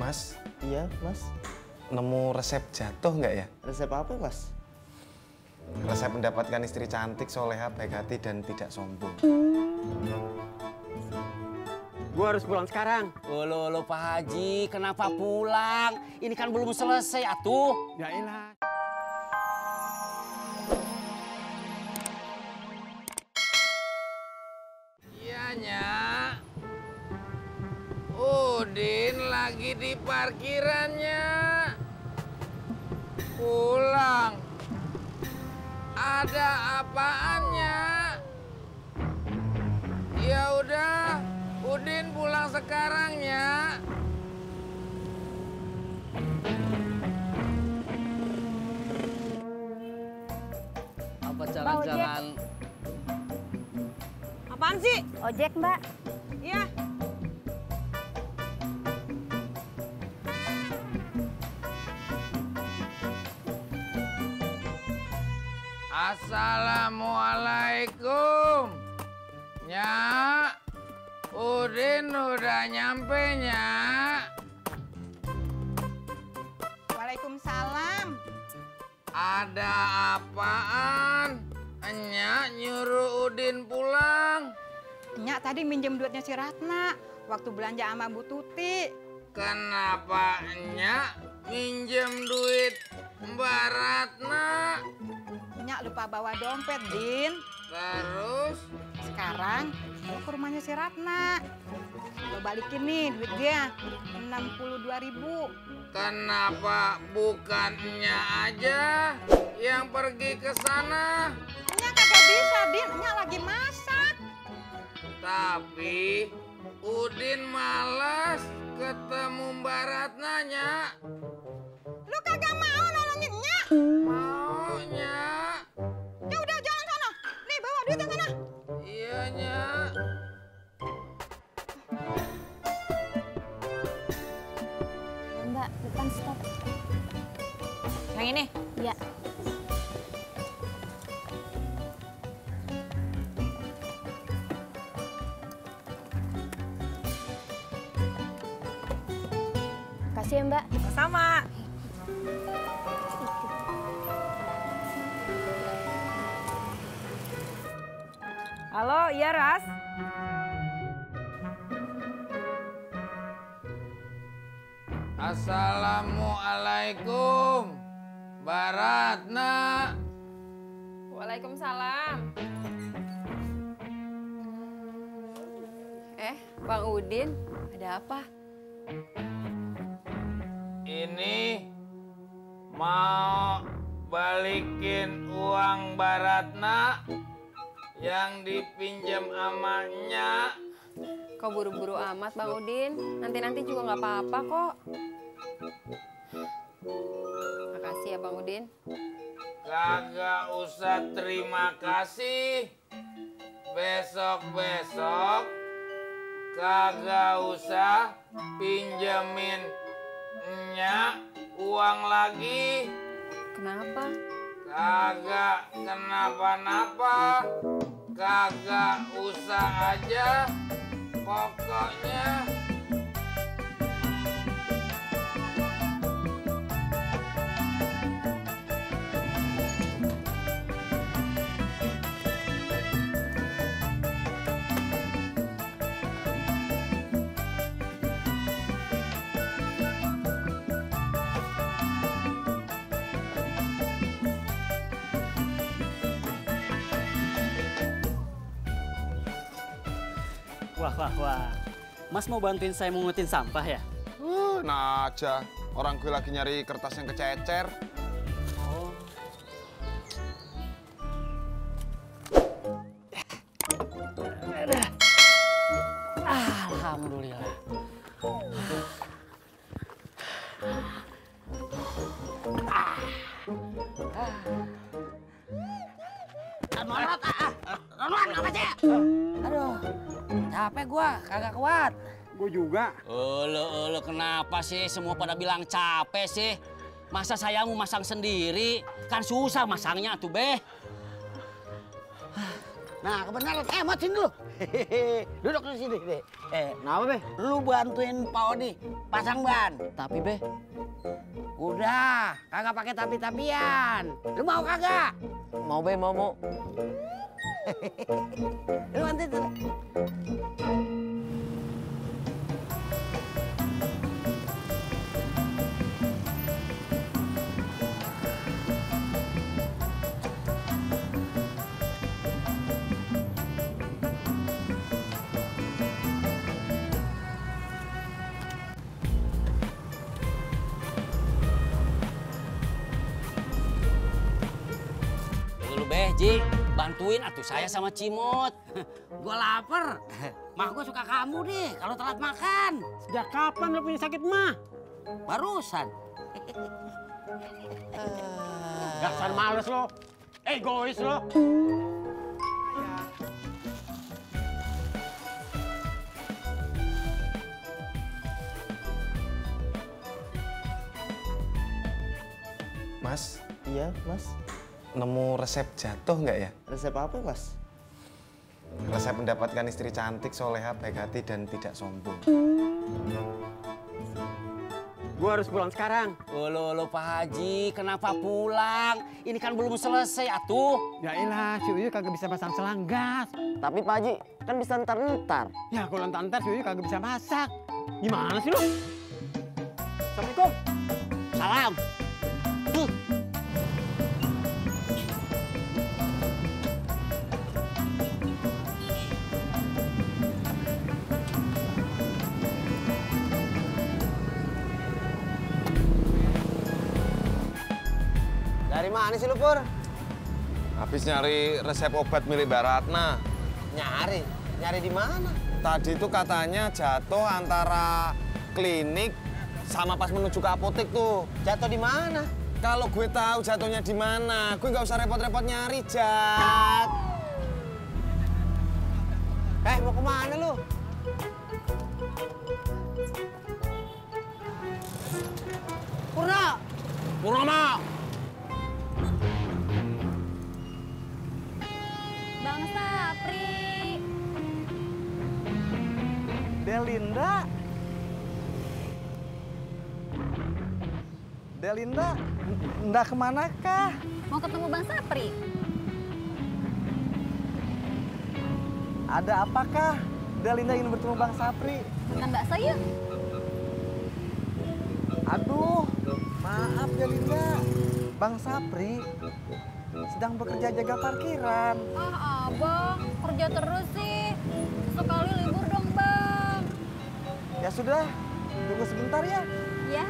Mas. Iya, Mas. Nemu resep jatuh nggak ya? Resep apa, Mas? Resep mendapatkan istri cantik, soleha, baik hati, dan tidak sombong. Gua harus pulang sekarang. Lo Pak Haji, kenapa pulang? Ini kan belum selesai, atuh. Ya elah. Iyanya, Udin lagi di parkirannya. Pulang. Ada apaannya? Ya udah, Udin pulang sekarang ya. Apa jangan-jangan... Apaan sih? Ojek, Mbak. Iya. Assalamualaikum. Nyak, Udin udah nyampe, Nyak. Waalaikumsalam. Ada apaan? Nyak nyuruh Udin pulang. Nyak tadi minjem duitnya si Ratna waktu belanja sama Bu Tuti. Kenapa Nyak minjem duit Mbak Ratna? Nyak lupa bawa dompet, Din. Terus? Sekarang mau ke rumahnya si Ratna. Lo balikin nih duit dia, 62.000. Kenapa bukan Nyak aja yang pergi ke sana? Nyak kagak bisa, Din. Nyak lagi masak. Tapi Udin malas ketemu Mbak Ratna, Nyak. Lu kagak mau nolongin Nyak? Mau, Nyak. Ya udah jalan sana. Nih bawa duitnya sana. Iya, Nyak. Mbak, depan stop. Yang ini? Ya. Makasih ya, Mbak. Sama. Halo, iya Ras? Assalamualaikum, Mbak Ratna. Waalaikumsalam. Bang Udin, ada apa? Ini mau balikin uang Mbak Ratna yang dipinjam amanya. Kok buru-buru amat Bang Udin? Nanti-nanti juga nggak apa-apa kok. Makasih ya Bang Udin. Kagak usah terima kasih. Besok-besok kagak usah pinjemin Nyak uang lagi. Kenapa? Kagak kenapa-napa. Kagak usah aja. Pokoknya Wah. Mas mau bantuin saya mengutin sampah ya? Nah aja. Orang gue lagi nyari kertas yang kececer. Oh. Alhamdulillah. Aduh, capek gua, kagak kuat. Gue juga. Lo kenapa sih semua pada bilang capek sih? Masa saya mau masang sendiri? Kan susah masangnya tuh, Beh. Nah, kebenaran. Mat sini dulu. Duduk di sini, Be. Kenapa, Be? Lu bantuin Pak Odi pasang ban. Tapi, Be, udah, kagak pakai tapi-tapian. Lu mau kagak? Mau, Be, mau. Lu bantuin tuh. Ji, bantuin atuh saya sama Cimot. Gua lapar. Mah gua suka kamu deh kalau telat makan. Sejak kapan lo punya sakit mah? Barusan. Dasar males lo, egois lo. Mas, Iya, Mas. nemu resep jatuh nggak ya? Resep apa, Mas? Resep mendapatkan istri cantik, soleha, baik hati, dan tidak sombong. Gua harus pulang sekarang. Lo Pak Haji, kenapa pulang? Ini kan belum selesai atuh. Ya elah, si Uyu kagak bisa pasang selang gas. Tapi Pak Haji, kan bisa ntar-ntar. Ya kalau ntar si Uyu kagak bisa masak. Gimana sih lo? Assalamualaikum. Salam. Dari mana sih lu, Pur? Habis nyari resep obat milik Mbak Ratna. Nyari? Nyari di mana? Tadi itu katanya jatuh antara klinik sama pas menuju ke apotek tuh. Jatuh di mana? Kalau gue tahu jatuhnya di mana, gue nggak usah repot-repot nyari, Jat. Mau kemana lu? Purna! Purnomo, Bang Sapri. Delinda? Delinda, ndak kemana kah? Mau ketemu Bang Sapri? Ada apakah Delinda ingin bertemu Bang Sapri? Makan bakso yuk. Aduh, maaf Delinda. Bang Sapri sedang bekerja jaga parkiran. Ah, abang, kerja terus sih. Sekali libur dong, Bang. Ya sudah, tunggu sebentar ya. Ya.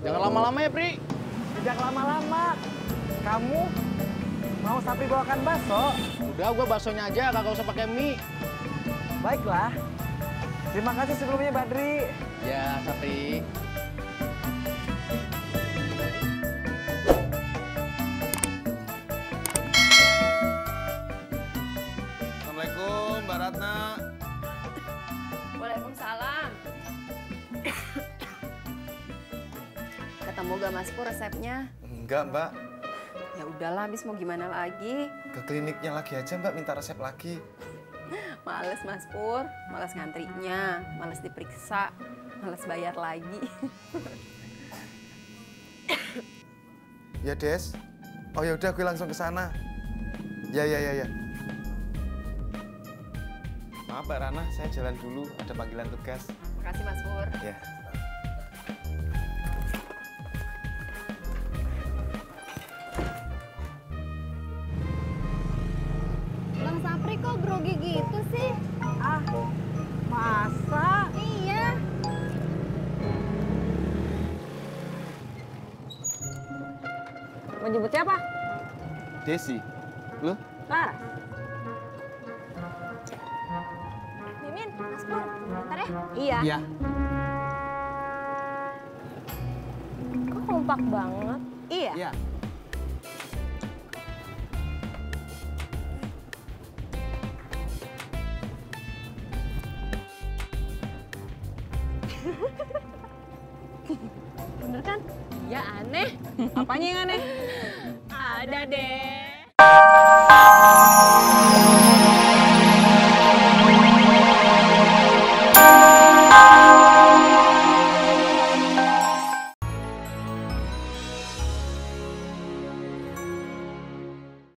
Jangan lama-lama ya, Pri. Tidak lama-lama. Kamu mau Sapri bawakan bakso? Udah, gua baksonya aja, kagak usah pakai mie. Baiklah. Terima kasih sebelumnya, Badri. Ya, Sapri. Assalamualaikum, Mbak Ratna. Waalaikumsalam. Ketemu gak Mas Pur resepnya? Enggak, Mbak. Ya udahlah, habis mau gimana lagi? Ke kliniknya lagi aja, Mbak, minta resep lagi. Males Mas Pur, males ngantrinya, males diperiksa, males bayar lagi. Ya, Des. Oh ya udah, gue langsung ke sana. Ya. Maaf, Mbak Rana, saya jalan dulu. Ada panggilan tugas. Makasih Mas Pur. Ya. Bang Sapri kok grogi gitu sih? Ah, masa? Iya. Mau jemput siapa? Desi, lu? Laras. Mimin, Mas Pur, bentar ya. Iya. Iya. Kok kompak banget? Iya. Iya. Bener kan? Ya aneh. Apanya yang aneh? Ada deh.